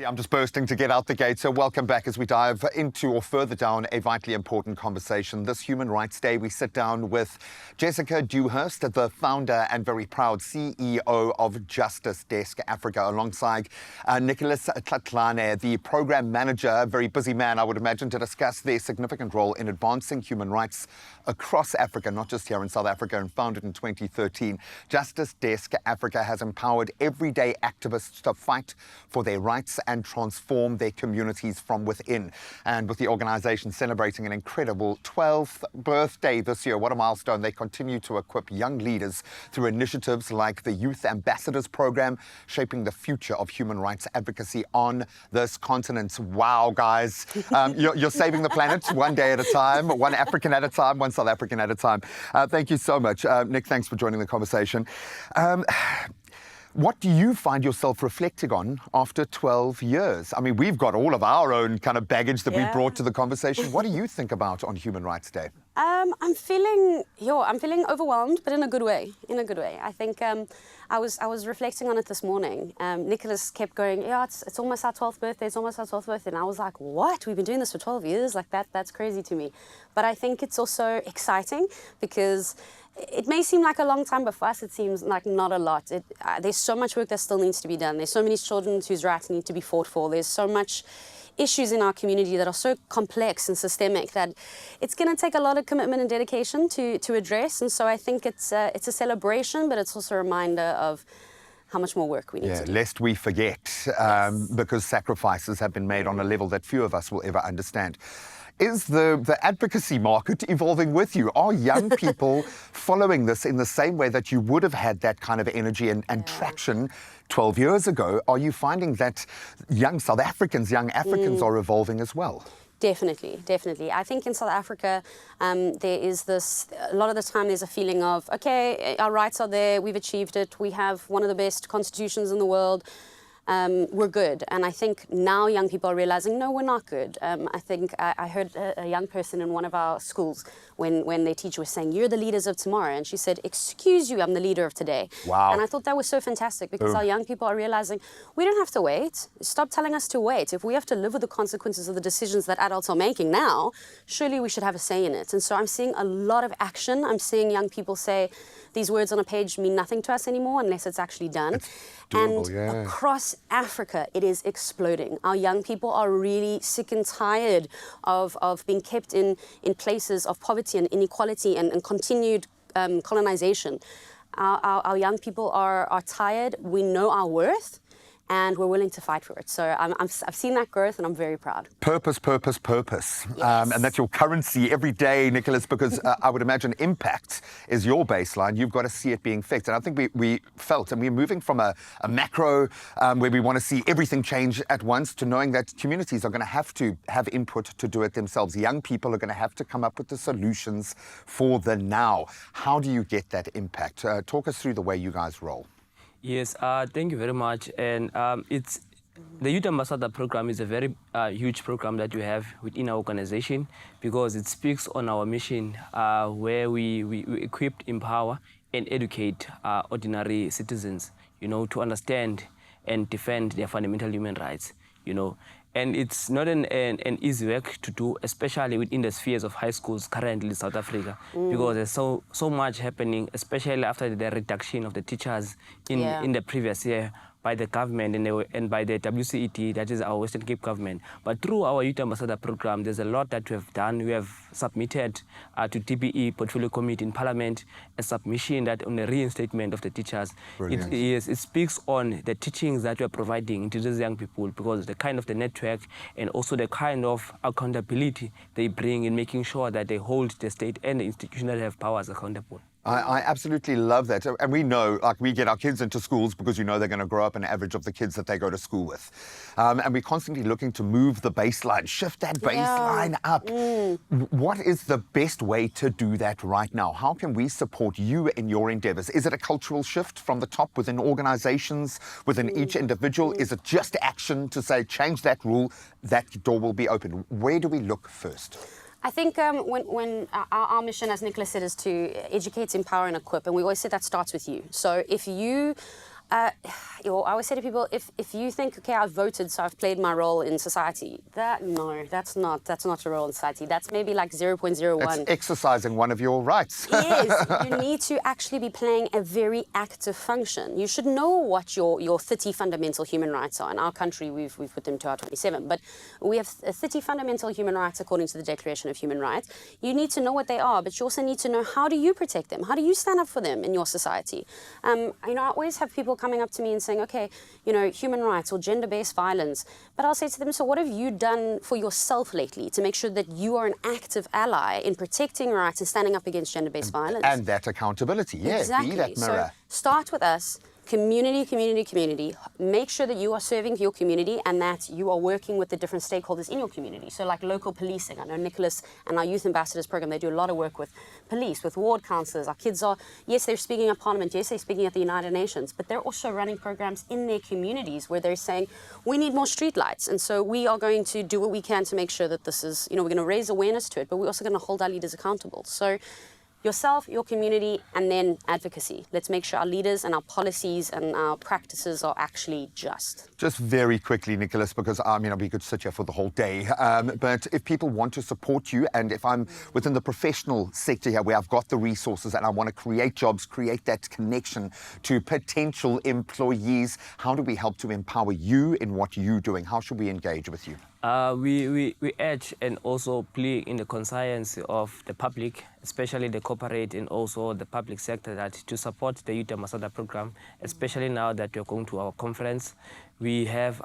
I'm just bursting to get out the gate, so welcome back as we dive into or further down a vitally important conversation. This Human Rights Day, we sit down with Jessica Dewhurst, the founder and very proud CEO of Justice Desk Africa, alongside Nicholas Tlatlane, the program manager, a very busy man, I would imagine, to discuss their significant role in advancing human rights across Africa, not just here in South Africa, and founded in 2013. Justice Desk Africa has empowered everyday activists to fight for their rights and transform their communities from within. And with the organization celebrating an incredible 12th birthday this year, what a milestone, they continue to equip young leaders through initiatives like the Youth Ambassadors Program, shaping the future of human rights advocacy on this continent. Wow, guys, you're saving the planet one day at a time, one African at a time, one South African at a time. Thank you so much. Nick, thanks for joining the conversation. What do you find yourself reflecting on after 12 years? I mean, we've got all of our own kind of baggage that we've brought to the conversation. What do you think about on Human Rights Day? I'm feeling overwhelmed, but in a good way. I think I was reflecting on it this morning. Nicholas kept going, it's almost our 12th birthday, And I was like, what? We've been doing this for 12 years? Like that's crazy to me. But I think it's also exciting because it may seem like a long time, but for us it seems like not a lot. There's so much work that still needs to be done. There's so many children whose rights need to be fought for. There's so much issues in our community that are so complex and systemic that it's going to take a lot of commitment and dedication to address. And so I think it's a celebration, but it's also a reminder of how much more work we need to do. Lest we forget, because sacrifices have been made on a level that few of us will ever understand. Is the advocacy market evolving with you? Are young people following this in the same way that you would have had that kind of energy and traction 12 years ago? Are you finding that young Africans are evolving as well? Definitely. I think in South Africa, there is this, a lot of the time there's a feeling of, okay, our rights are there, we've achieved it, we have one of the best constitutions in the world. We're good. And I think now young people are realizing, no, we're not good. I think I heard a young person in one of our schools when their teacher was saying, you're the leaders of tomorrow. And she said, excuse you, I'm the leader of today. Wow. And I thought that was so fantastic because our young people are realizing, we don't have to wait. Stop telling us to wait. If we have to live with the consequences of the decisions that adults are making now, surely we should have a say in it. And so I'm seeing a lot of action. I'm seeing young people say, these words on a page mean nothing to us anymore unless it's actually done. It's doable, and across Africa, it is exploding. Our young people are really sick and tired of being kept in places of poverty and inequality and continued colonization. Our young people are tired. We know our worth. And we're willing to fight for it. So I've seen that growth, and I'm very proud. Purpose. Yes. And that's your currency every day, Nicholas, because I would imagine impact is your baseline. You've got to see it being fixed. And I think we felt, and we're moving from a macro where we want to see everything change at once to knowing that communities are going to have input to do it themselves. Young people are going to have to come up with the solutions for the now. How do you get that impact? Talk us through the way you guys roll. Yes, thank you very much. And the Youth Ambassador Program is a very huge program that we have within our organization because it speaks on our mission where we equip, empower, and educate ordinary citizens, to understand and defend their fundamental human rights, And it's not an easy work to do, especially within the spheres of high schools currently in South Africa, because there's so much happening, especially after the reduction of the teachers in the previous year by the government and by the WCET, that is our Western Cape government. But through our Youth Ambassador Program, there's a lot that we have done. We have submitted to TPE, Portfolio Committee in Parliament, a submission that on the reinstatement of the teachers. It speaks on the teachings that we are providing to these young people because the kind of the network and also the kind of accountability they bring in making sure that they hold the state and the institutions that have powers accountable. I absolutely love that. And we know, we get our kids into schools because they're going to grow up an average of the kids that they go to school with. And we're constantly looking to move the baseline, shift that baseline up. What is the best way to do that right now? How can we support you in your endeavors? Is it a cultural shift from the top within organizations, within each individual? Is it just action to say, change that rule, that door will be open? Where do we look first? I think when our mission, as Nicholas said, is to educate, empower, and equip, and we always say that starts with you. So if you I always say to people, if you think, okay, I've voted, so I've played my role in society, no, that's not your role in society. That's maybe like 0.01. It's exercising one of your rights. Yes, you need to actually be playing a very active function. You should know what your 30 fundamental human rights are. In our country, we've put them to our 27, but we have 30 fundamental human rights according to the Declaration of Human Rights. You need to know what they are, but you also need to know, how do you protect them? How do you stand up for them in your society? I always have people coming up to me and saying, okay, human rights or gender-based violence. But I'll say to them, so what have you done for yourself lately to make sure that you are an active ally in protecting rights and standing up against gender-based violence? And that accountability, yeah, exactly. Be that mirror. So start with us. Community. Make sure that you are serving your community and that you are working with the different stakeholders in your community. So like local policing. I know Nicholas and our Youth Ambassadors program, they do a lot of work with police, with ward councillors. Our kids are, yes, they're speaking at Parliament, yes, they're speaking at the United Nations, but they're also running programs in their communities where they're saying, we need more street lights. And so we are going to do what we can to make sure that this is, we're going to raise awareness to it, but we're also going to hold our leaders accountable. So yourself, your community, and then advocacy. Let's make sure our leaders and our policies and our practices are actually just. Just very quickly, Nicholas, because we could sit here for the whole day. But if people want to support you, and if I'm within the professional sector here where I've got the resources and I want to create jobs, create that connection to potential employees, how do we help to empower you in what you're doing? How should we engage with you? We urge and also plea in the conscience of the public, especially the corporate and also the public sector, that to support the Youth Ambassador program, especially now that we're going to our conference. We have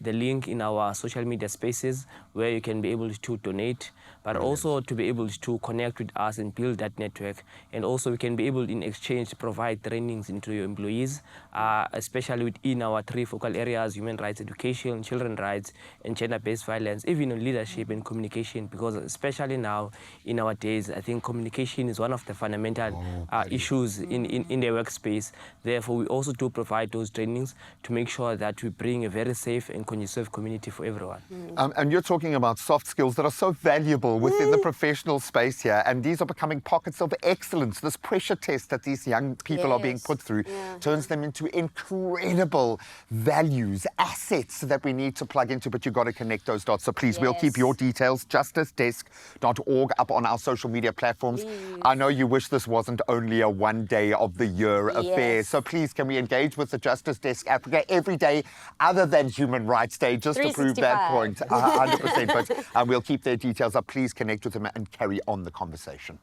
the link in our social media spaces where you can be able to donate, but also to be able to connect with us and build that network. And also we can be able in exchange to provide trainings into your employees, especially within our 3 focal areas: human rights education, children's rights, and gender-based violence, even in leadership and communication, because especially now in our days, I think communication is one of the fundamental issues in the workspace. Therefore, we also do provide those trainings to make sure that we bring a very safe and conducive community for everyone. And you're talking about soft skills that are so valuable within the professional space here, and these are becoming pockets of excellence. This pressure test that these young people are being put through turns them into incredible values, assets that we need to plug into, but you've got to connect those dots. So please, we'll keep your details, justicedesk.org, up on our social media platforms. I know you wish this wasn't only a one day of the year affair, so please, can we engage with the Justice Desk Africa every day other than Human Rights Day, just to prove that point, 100%. But we'll keep their details up. Please connect with them and carry on the conversation.